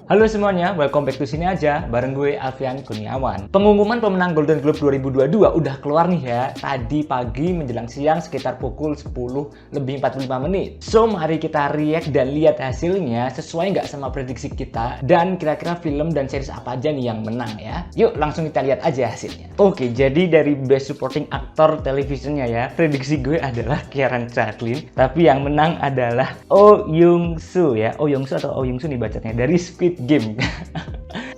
Halo semuanya, welcome back to sini aja bareng gue Alfian Kurniawan. Pengumuman pemenang Golden Globe 2022 udah keluar nih ya. Tadi pagi menjelang siang sekitar pukul 10:45. So mari kita react dan lihat hasilnya sesuai nggak sama prediksi kita dan kira-kira film dan series apa aja nih yang menang ya. Yuk langsung kita lihat aja hasilnya. Oke, jadi dari Best Supporting Actor Televisionnya ya, prediksi gue adalah Kieran Culkin, tapi yang menang adalah Oh Young-soo ya. Oh Young-soo atau Oh Young-soo nih bacanya, dari Squid Game.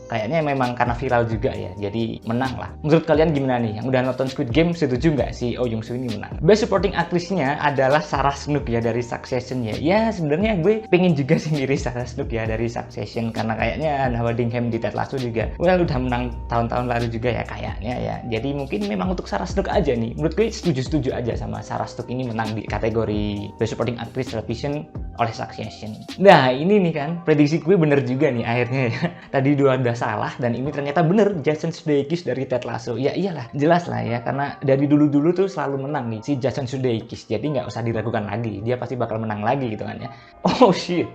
Kayaknya memang karena viral juga ya, jadi menang lah. Menurut kalian gimana nih? Yang udah nonton Squid Game setuju nggak si Oh Young-soo ini menang? Best Supporting Actress-nya adalah Sarah Snook ya dari Succession ya. Ya sebenarnya gue pengen juga sih mirip Sarah Snook ya dari Succession, karena kayaknya Hannah Waddingham di Ted Lasso juga udah menang tahun-tahun lalu juga ya kayaknya ya. Jadi mungkin memang untuk Sarah Snook aja nih. Menurut gue setuju-setuju aja sama Sarah Snook ini menang di kategori Best Supporting Actress Television oleh Succession. Nah ini nih kan, prediksi gue bener juga nih akhirnya ya. Tadi dua udah salah dan ini ternyata bener, Jason Sudeikis dari Ted Lasso. Ya iyalah, jelas lah ya, karena dari dulu-dulu tuh selalu menang nih si Jason Sudeikis. Jadi nggak usah diragukan lagi, dia pasti bakal menang lagi gitu kan ya. Oh shit,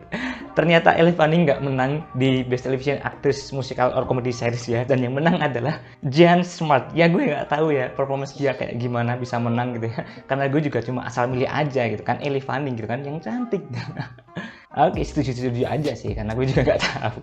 ternyata Elle Fanning nggak menang di Best Television Actress Musical or Comedy Series ya. Dan yang menang adalah Jean Smart. Ya gue nggak tahu ya performance dia kayak gimana bisa menang gitu ya. Karena gue juga cuma asal milih aja gitu kan, Elle Fanning gitu kan, yang cantik. Oke, setuju-setuju aja sih, karena gue juga nggak tahu.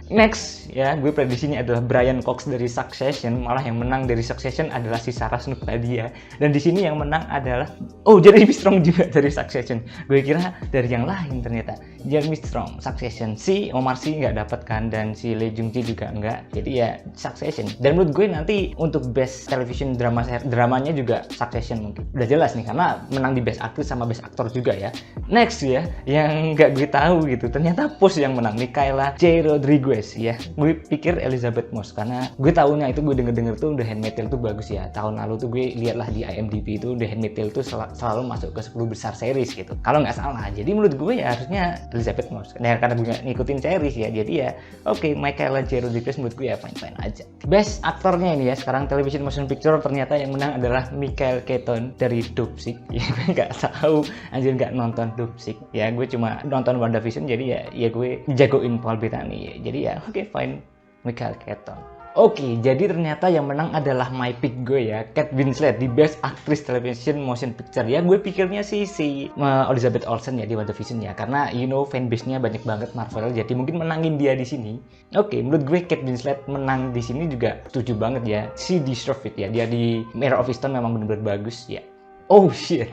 Next ya, gue prediksinya adalah Brian Cox dari Succession. Malah yang menang dari Succession adalah si Sarah Snook tadi ya. Dan di sini yang menang adalah Jeremy Strong juga dari Succession. Gue kira dari yang lain, ternyata Jeremy Strong Succession. Si Omar Sy nggak dapat kan, dan si Lee Jung Ji juga nggak. Jadi ya Succession. Dan menurut gue nanti untuk Best Television dramanya juga Succession mungkin. Udah jelas nih karena menang di Best Actress sama Best Actor juga ya. Next ya, yang nggak gue tahu gitu, ternyata Pose yang menang, Michaela J. Rodriguez ya. Gue pikir Elizabeth Moss, karena gue tahunya itu, gue denger tuh The Handmaid's Tale tuh bagus ya. Tahun lalu tuh gue liatlah di IMDb itu The Handmaid's Tale tuh selalu masuk ke 10 besar series gitu, kalau nggak salah. Jadi menurut gue ya harusnya Elizabeth Moss. Nah, karena gue nggak ngikutin series ya, jadi ya oke, Michaela J. Rodriguez menurut gue ya fine-fine aja. Best aktornya ini ya, sekarang Television Motion Picture, ternyata yang menang adalah Michael Keaton dari Dopesick. Ya gue nggak tahu, anjir nggak nonton Dopesick ya. Gue cuma nonton WandaVision, jadi ya gue jagoin Paul Bettany ya. Jadi ya oke, fine, Michael Keaton. Oke, jadi ternyata yang menang adalah my pick gue ya, Kate Winslet di Best Actress Television Motion Picture ya. Gue pikirnya sih si Elizabeth Olsen ya di WandaVision ya, karena fanbase-nya banyak banget Marvel, jadi mungkin menangin dia di sini. Oke, menurut gue Kate Winslet menang di sini juga setuju banget ya. She deserve it ya, dia di Mare of Easttown memang benar-benar bagus ya. Oh shit,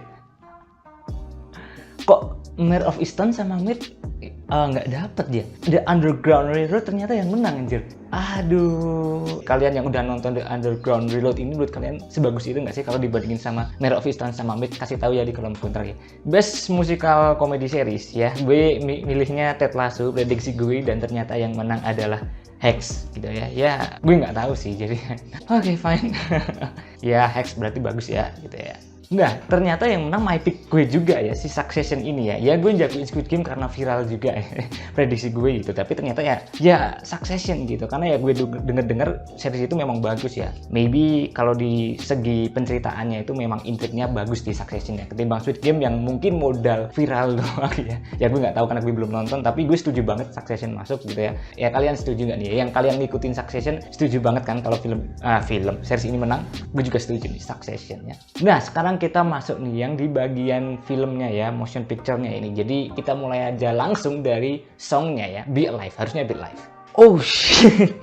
kok Mare of Easttown sama Mid nggak dapet dia. The Underground Railroad ternyata yang menang anjir. Aduh, kalian yang udah nonton The Underground Railroad ini, menurut kalian sebagus itu nggak sih kalau dibandingin sama Mare of Easttown sama Mid? Kasih tahu ya di kolom komentar ya. Best Musical Comedy Series ya, gue milihnya Ted Lasso, prediksi gue, dan ternyata yang menang adalah Hacks gitu ya. Ya gue nggak tahu sih, jadi oke, fine. Ya Hacks berarti bagus ya gitu ya. Nah, ternyata yang menang my pick gue juga ya, si Succession ini ya. Ya gue jagoin Squid Game karena viral juga ya, prediksi gue gitu. Tapi ternyata ya Succession gitu, karena ya gue denger series itu memang bagus ya. Maybe kalau di segi penceritaannya itu memang intriknya bagus di Succession ya, ketimbang Squid Game yang mungkin modal viral doang ya. Ya gue nggak tahu karena gue belum nonton, tapi gue setuju banget Succession masuk gitu ya. Ya kalian setuju nggak nih? Yang kalian ngikutin Succession setuju banget kan kalau series ini menang? Gue juga setuju nih Succession ya. Nah, sekarang kita masuk nih yang di bagian filmnya ya, motion picture-nya ini. Jadi kita mulai aja langsung dari songnya ya, Be Alive, harusnya Be Alive. Oh shit,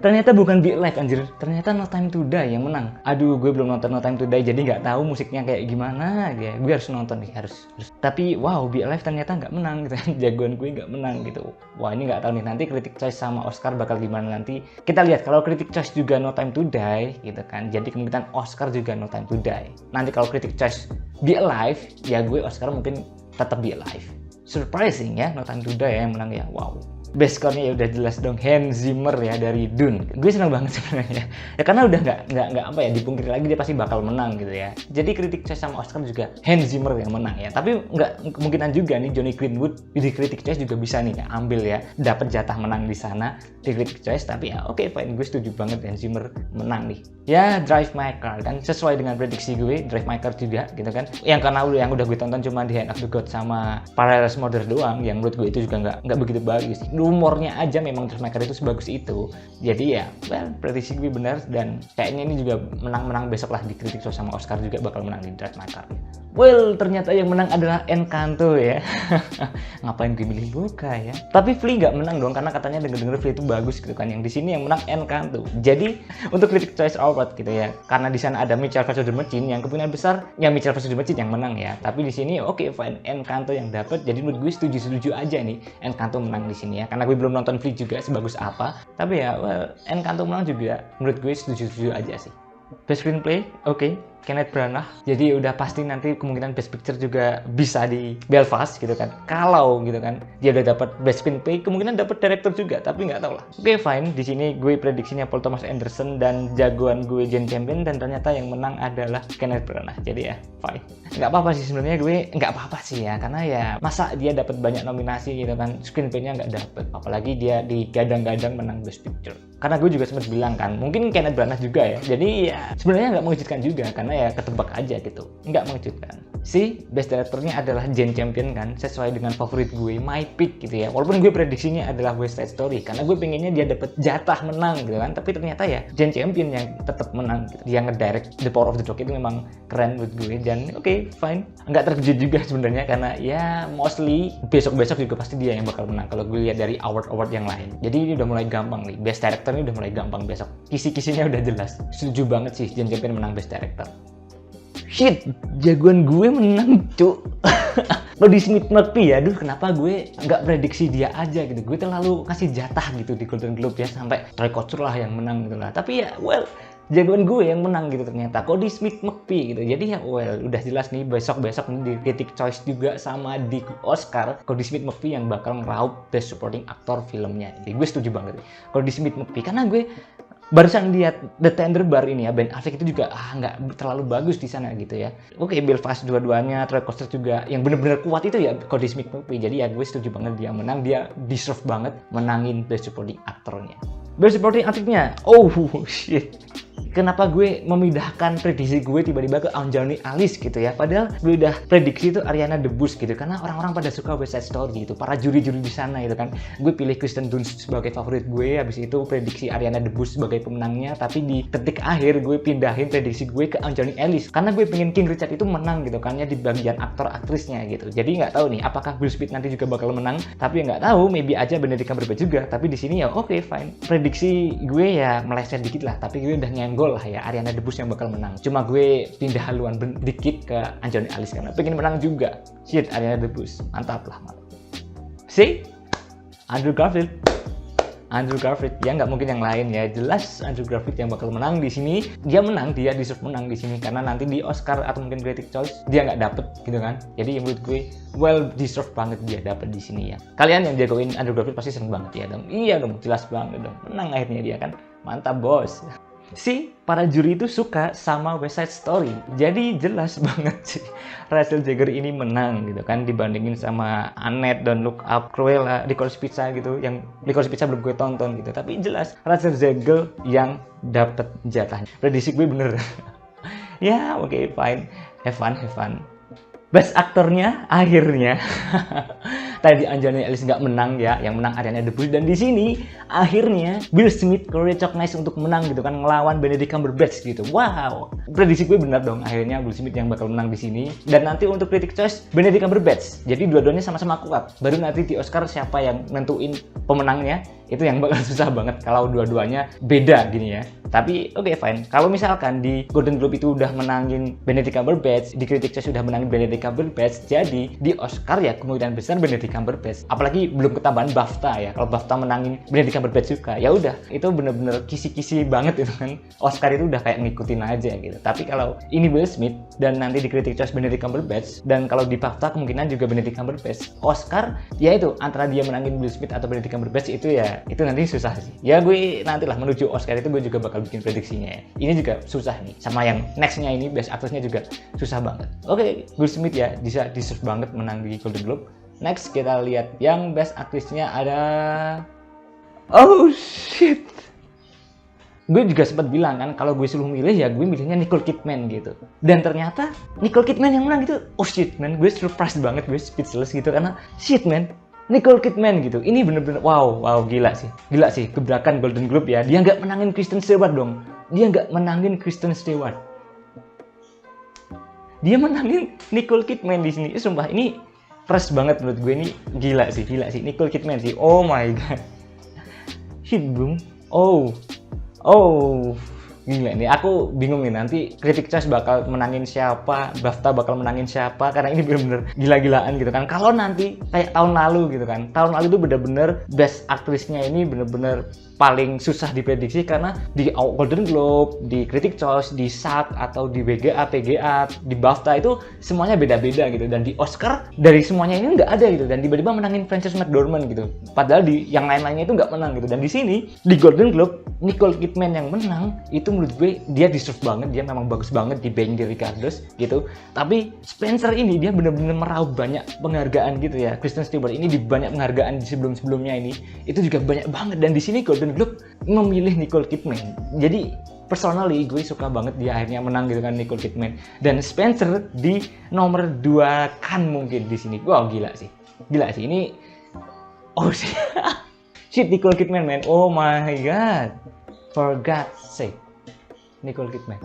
ternyata bukan Be Alive anjir, ternyata No Time to Die yang menang. Aduh, gue belum nonton No Time to Die, jadi nggak tahu musiknya kayak gimana ya. Gue harus nonton nih, harus. Tapi wow, Be Alive ternyata nggak menang gitu. Jagoan gue nggak menang gitu. Wah, ini nggak tahu nih, nanti Critic Choice sama Oscar bakal gimana nanti. Kita lihat, kalau Critic Choice juga No Time to Die gitu kan, jadi kemungkinan Oscar juga No Time to Die. Nanti kalau Critic Choice Be Alive, ya gue Oscar mungkin tetap Be Alive. Surprising ya, No Time to Die yang menang ya. Wow. Best score-nya ya udah jelas dong, Hans Zimmer ya dari Dune. Gue seneng banget sebenarnya ya, karena udah nggak apa ya, dipungkiri lagi dia pasti bakal menang gitu ya. Jadi Critic Choice sama Oscar juga Hans Zimmer yang menang ya. Tapi nggak kemungkinan juga nih Johnny Greenwood di Critic Choice juga bisa nih ya, ambil ya, dapat jatah menang di sana di Critic Choice. Tapi ya oke, fine, gue setuju banget Hans Zimmer menang nih. Ya Drive My Car kan sesuai dengan prediksi gue, Drive My Car juga gitu kan. Yang karena yang udah gue tonton cuma di Hand of the God sama Parallel Murder doang, yang menurut gue itu juga nggak begitu bagus. rumornya aja memang Dressmaker itu sebagus itu. Jadi ya, well, prediksi gue benar, dan kayaknya ini juga menang-menang besok lah di Critics' Choice sama Oscar juga bakal menang di Dressmaker. Well, ternyata yang menang adalah Encanto ya. Ngapain gue milih Luca ya? Tapi Flea nggak menang dong, karena katanya denger-denger Flea itu bagus gitu kan. Yang di sini yang menang Encanto. Jadi untuk Critics' Choice Award gitu ya, karena di sana ada Mitchell vs The Machine, yang kemungkinan besar ya Mitchell vs The Machine yang menang ya. Tapi di sini oke, fine, Encanto yang dapat. Jadi menurut gue setuju-setuju aja nih Encanto menang di sini ya. Karena gue belum nonton Flea juga sebagus apa. Tapi ya, well, Encanto menang juga menurut gue setuju-setuju aja sih. Best Screenplay, oke, Kenneth Branagh. Jadi udah pasti nanti kemungkinan Best Picture juga bisa di Belfast gitu kan. Kalau gitu kan dia udah dapat Best Screenplay, kemungkinan dapat Director juga, tapi nggak tahu lah. Oke, fine. Di sini gue prediksinya Paul Thomas Anderson dan jagoan gue Jane Campion, dan ternyata yang menang adalah Kenneth Branagh. Jadi ya, fine. Nggak apa-apa sih sebenarnya, gue nggak apa-apa sih ya, karena ya masa dia dapat banyak nominasi gitu kan, screenplay-nya nggak dapat, apalagi dia digadang-gadang menang Best Picture. Karena gue juga sempat bilang kan, mungkin Kenneth Branagh juga ya. Jadi ya sebenarnya nggak mengejutkan juga, karena ya ketebak aja gitu, nggak mengejutkan. Si Best Director-nya adalah Jane Campion kan, sesuai dengan favorit gue, my pick gitu ya. Walaupun gue prediksinya adalah West Side Story, karena gue pengennya dia dapat jatah menang gitu kan, tapi ternyata ya Jane Campion yang tetap menang gitu. Dia ngedirect The Power of the Dog itu memang keren buat gue, dan oke, fine. Nggak terkejut juga sebenarnya, karena ya mostly besok-besok juga pasti dia yang bakal menang kalau gue lihat dari award-award yang lain. Jadi ini udah mulai gampang nih, Best Director ini udah mulai gampang besok. Kisi-kisinya udah jelas. Setuju banget sih Jane Campion menang Best Director. Shit, jagoan gue menang, cuk. Lodi Smith McPhee ya, aduh kenapa gue nggak prediksi dia aja gitu. Gue terlalu kasih jatah gitu di Golden Globe ya, sampai Troy Kotsur lah yang menang gitu lah. Tapi ya, well, jagoan gue yang menang gitu ternyata, Lodi Smith McPhee gitu. Jadi ya, well, udah jelas nih besok-besok nih di Critics' Choice juga sama di Oscar, Lodi Smith McPhee yang bakal ngeraup Best Supporting Actor filmnya. Jadi gue setuju banget nih, Lodi Smith McPhee, karena gue barusan lihat The Tender Bar ini ya, Ben Affleck itu juga nggak terlalu bagus di sana gitu ya. Oke, Belfast dua-duanya, Troy Kotsur juga yang bener-bener kuat itu ya Lodi Smith McPhee. Jadi ya gue setuju banget dia menang, dia deserve banget menangin Best Supporting Actor-nya. Best Supporting Actor-nya, oh shit. Kenapa gue memindahkan prediksi gue tiba-tiba ke Anjani Alice gitu ya, padahal gue udah prediksi itu Ariana DeBose gitu, karena orang-orang pada suka West Side Story gitu, para juri-juri di sana gitu kan. Gue pilih Kristen Dunst sebagai favorit gue, habis itu prediksi Ariana DeBose sebagai pemenangnya, tapi di detik akhir gue pindahin prediksi gue ke Anjani Alice, karena gue pengen King Richard itu menang gitu kan ya, di bagian aktor-aktrisnya gitu. Jadi nggak tahu nih apakah Will Smith nanti juga bakal menang, tapi nggak tahu, maybe aja Benedict Cumberbatch juga. Tapi di sini ya oke, fine. Prediksi gue ya meleset dikit lah, tapi gue udah nyenggol lah ya Ariana DeBose yang bakal menang. Cuma gue pindah haluan dikit ke Anjani Alice karena pengen menang juga. Shit, Ariana DeBose, mantap lah. See? Andrew Garfield ya, nggak mungkin yang lain ya, jelas Andrew Garfield yang bakal menang di sini. Dia menang, dia deserve menang di sini, karena nanti di Oscar atau mungkin Critics' Choice dia nggak dapet gitu kan. Jadi menurut gue well deserve banget dia dapet di sini ya. Kalian yang jagoin Andrew Garfield pasti seneng banget ya dong. Iya dong, jelas banget dong, menang akhirnya dia kan, mantap bos. Si para juri itu suka sama West Side Story, jadi jelas banget sih Rachel Zegler ini menang gitu kan, dibandingin sama Annette, Don't Look Up, Cruella, Licorice Pizza gitu, yang Licorice Pizza belum gue tonton gitu, tapi jelas Rachel Zegler yang dapet jatahnya. Prediksi gue bener. Ya oke, fine, have fun. Best aktornya akhirnya tadi Anjani Alice nggak menang ya, yang menang Ariana DeBose, dan di sini akhirnya Will Smith recognize untuk menang gitu kan, ngelawan Benedict Cumberbatch gitu. Wow, prediksi gue benar dong, akhirnya Will Smith yang bakal menang di sini. Dan nanti untuk Critics' Choice Benedict Cumberbatch, jadi dua-duanya sama-sama kuat. Baru nanti di Oscar siapa yang nentuin pemenangnya, itu yang bakal susah banget kalau dua-duanya beda gini ya. Tapi oke, fine. Kalau misalkan di Golden Globe itu udah menangin Benedict Cumberbatch, di Critics' Choice udah menangin Benedict Cumberbatch, jadi di Oscar ya kemungkinan besar Benedict Cumberbatch. Apalagi belum ketambahan BAFTA ya. Kalau BAFTA menangin Benedict Cumberbatch juga, ya udah, itu bener-bener kisi-kisi banget itu kan. Oscar itu udah kayak ngikutin aja gitu. Tapi kalau ini Will Smith dan nanti di Critics' Choice Benedict Cumberbatch, dan kalau di BAFTA kemungkinan juga Benedict Cumberbatch, Oscar ya itu antara dia menangin Will Smith atau Benedict Cumberbatch, itu ya itu nanti susah sih. Ya gue nantilah menuju Oscar itu gue juga bakal bikin prediksinya ya. Ini juga susah nih. Sama yang nextnya ini Best Actress-nya juga susah banget. Oke, Will Smith ya bisa deserve banget menang di Golden Globe. Next kita lihat yang Best Actress-nya ada. Oh shit. Gue juga sempat bilang kan, kalau gue suruh milih ya gue milihnya Nicole Kidman gitu. Dan ternyata Nicole Kidman yang menang gitu. Oh shit man, gue surprised banget, gue speechless gitu, karena shit man, Nicole Kidman gitu. Ini bener-bener wow gila sih gebrakan Golden Globe ya. Dia nggak menangin Kristen Stewart dong. Dia nggak menangin Kristen Stewart. Dia menangin Nicole Kidman di sini. Sumpah ini fresh banget menurut gue, ini gila sih Nicole Kidman sih. Oh my god. Shit boom. Oh gila nih, aku bingung nih nanti Critics' Choice bakal menangin siapa, BAFTA bakal menangin siapa, karena ini bener-bener gila-gilaan gitu kan. Kalau nanti kayak tahun lalu gitu kan, tahun lalu itu bener-bener best aktrisnya ini bener-bener paling susah diprediksi, karena di Golden Globe, di Critics' Choice, di SAG atau di WGA, PGA, di BAFTA itu semuanya beda-beda gitu, dan di Oscar dari semuanya ini nggak ada gitu, dan tiba-tiba menangin Frances McDormand gitu, padahal di yang lain-lainnya itu nggak menang gitu. Dan di sini di Golden Globe Nicole Kidman yang menang, itu menurut gue dia deserve banget, dia memang bagus banget dibanding di Ricardos gitu. Tapi Spencer ini dia bener-bener meraup banyak penghargaan gitu ya. Kristen Stewart ini di banyak penghargaan di sebelum-sebelumnya ini itu juga banyak banget, dan di sini Golden Globe memilih Nicole Kidman. Jadi personally gue suka banget dia akhirnya menang gitu kan, Nicole Kidman. Dan Spencer di nomor 2 kan mungkin di sini. Wow gila sih ini. Oh shit Nicole Kidman man, oh my god, for God's sake Nicole Kidman.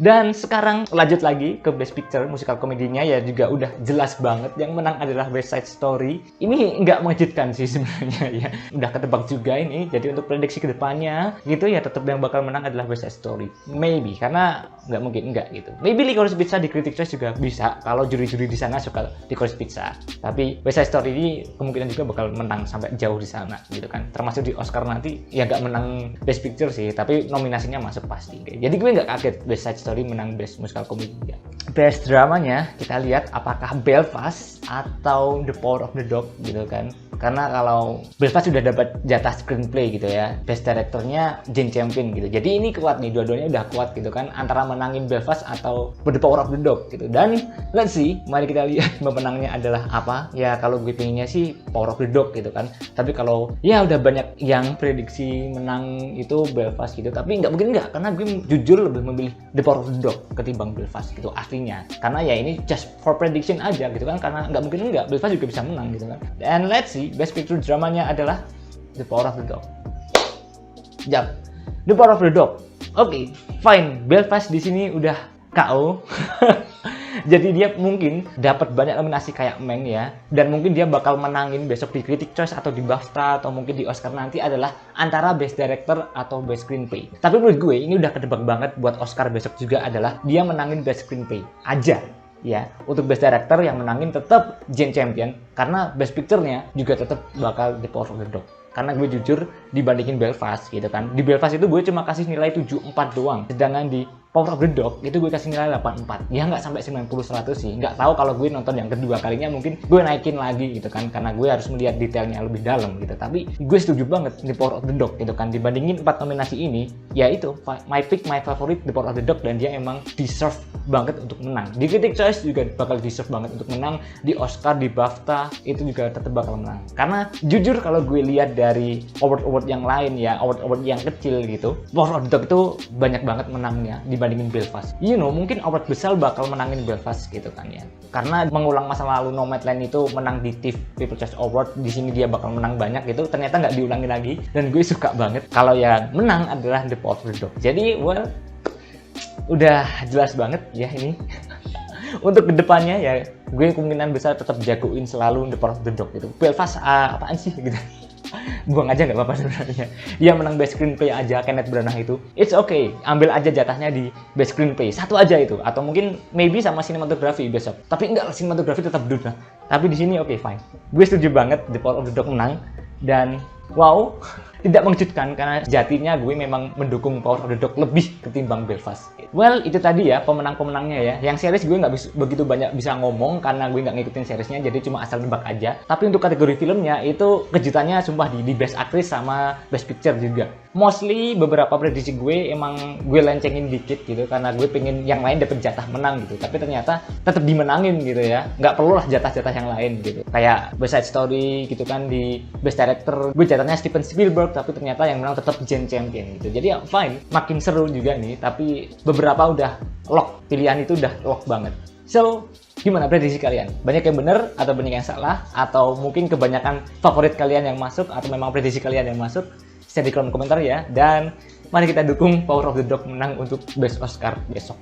Dan sekarang lanjut lagi ke Best Picture, musikal komedinya ya juga udah jelas banget yang menang adalah West Side Story. Ini nggak mengejutkan sih sebenarnya ya, udah ketebak juga ini. Jadi untuk prediksi kedepannya gitu ya, tetap yang bakal menang adalah West Side Story. Maybe, karena nggak mungkin enggak gitu. Maybe Licorice Pizza di Critics' Choice juga bisa kalau juri-juri di sana suka Licorice Pizza. Tapi West Side Story ini kemungkinan juga bakal menang sampai jauh di sana gitu kan. Termasuk di Oscar nanti ya nggak menang Best Picture sih, tapi nominasinya masuk pasti. Jadi gue nggak kaget West Side Story menang Best Musical Comedy. Best dramanya kita lihat apakah Belfast atau The Power of the Dog gitu kan. Karena kalau Belfast sudah dapat jatah screenplay gitu ya, Best Director-nya Jane Campion gitu. Jadi ini kuat nih, dua-duanya udah kuat gitu kan, antara menangin Belfast atau The Power of the Dog gitu. Dan let's see, mari kita lihat pemenangnya adalah apa. Ya kalau gue pengennya sih Power of the Dog gitu kan. Tapi kalau ya udah banyak yang prediksi menang itu Belfast gitu, tapi nggak mungkin nggak, karena gue jujur lebih memilih The Power of the Dog ketimbang Belfast gitu aslinya. Karena ya ini just for prediction aja gitu kan, karena nggak mungkin nggak, Belfast juga bisa menang gitu kan. And let's see, Best Picture dramanya adalah The Power of the Dog. Jap, The Power of the Dog. Oke, fine. Belfast di sini udah KO. Jadi dia mungkin dapat banyak nominasi kayak Meng ya, dan mungkin dia bakal menangin besok di Critics' Choice atau di BAFTA atau mungkin di Oscar nanti adalah antara Best Director atau Best Screenplay. Tapi menurut gue ini udah kedebak banget buat Oscar besok juga adalah dia menangin Best Screenplay aja. Ya, untuk Best Director yang menangin tetap Jane Campion, karena Best Picture-nya juga tetap bakal The Power of the Dog. Karena gue jujur dibandingin Belfast gitu kan, di Belfast itu gue cuma kasih nilai 74 doang, sedangkan di Power of the Dog itu gue kasih nilai 84. Ya nggak sampai 90-100 sih. Nggak tahu kalau gue nonton yang kedua kalinya mungkin gue naikin lagi gitu kan, karena gue harus melihat detailnya lebih dalam gitu. Tapi gue setuju banget di Power of the Dog gitu kan, dibandingin 4 nominasi ini, ya itu my pick, my favorite The Power of the Dog, dan dia emang deserve banget untuk menang. Di Critics' Choice juga bakal deserve banget untuk menang, di Oscar, di BAFTA itu juga tetap bakal menang. Karena jujur kalau gue lihat dari award-award yang lain ya, award-award yang kecil gitu, Power of the Dog itu banyak banget menangnya dibandingin Belfast. You know, mungkin award besar bakal menangin Belfast gitu kan ya. Karena mengulang masa lalu Nomadland itu menang di TIFF People's Choice Award, di sini dia bakal menang banyak gitu. Ternyata nggak diulangi lagi, dan gue suka banget kalau yang menang adalah The Power of the Dog. Jadi, well, udah jelas banget ya ini. Untuk kedepannya ya, gue kemungkinan besar tetap jagoin selalu The Power of the Dog gitu. Belfast apaan sih gitu. Buang aja nggak apa-apa sebenarnya. Dia menang Best Screenplay aja, Kenneth Branagh itu. It's okay, ambil aja jatahnya di Best Screenplay. Satu aja itu, atau mungkin maybe sama sinematografi besok. Tapi enggak, sinematografi tetap duduk. Tapi di sini oke, fine. Gue setuju banget The Power of the Dog menang, dan wow, tidak mengejutkan karena jatinya gue memang mendukung Power of the Dog lebih ketimbang Belfast. Well, itu tadi ya pemenang-pemenangnya ya. Yang series gue nggak begitu banyak bisa ngomong karena gue nggak ngikutin seriesnya, jadi cuma asal nebak aja. Tapi untuk kategori filmnya itu kejutannya sumpah di Best Actress sama Best Picture juga. Mostly beberapa prediksi gue emang gue lencengin dikit gitu karena gue pengen yang lain dapet jatah menang gitu. Tapi ternyata tetap dimenangin gitu ya. Nggak perlu lah jatah-jatah yang lain gitu. Kayak West Side Story gitu kan, di Best Director gue jatahnya Steven Spielberg, tapi ternyata yang menang tetap Jane Campion gitu. Jadi ya fine, makin seru juga nih. Tapi beberapa udah lock, pilihan itu udah lock banget. So, Gimana prediksi kalian? Banyak yang benar atau banyak yang salah? Atau mungkin kebanyakan favorit kalian yang masuk atau memang prediksi kalian yang masuk? Share di kolom komentar ya. Dan mari kita dukung Power of the Dog menang untuk Best Oscar besok.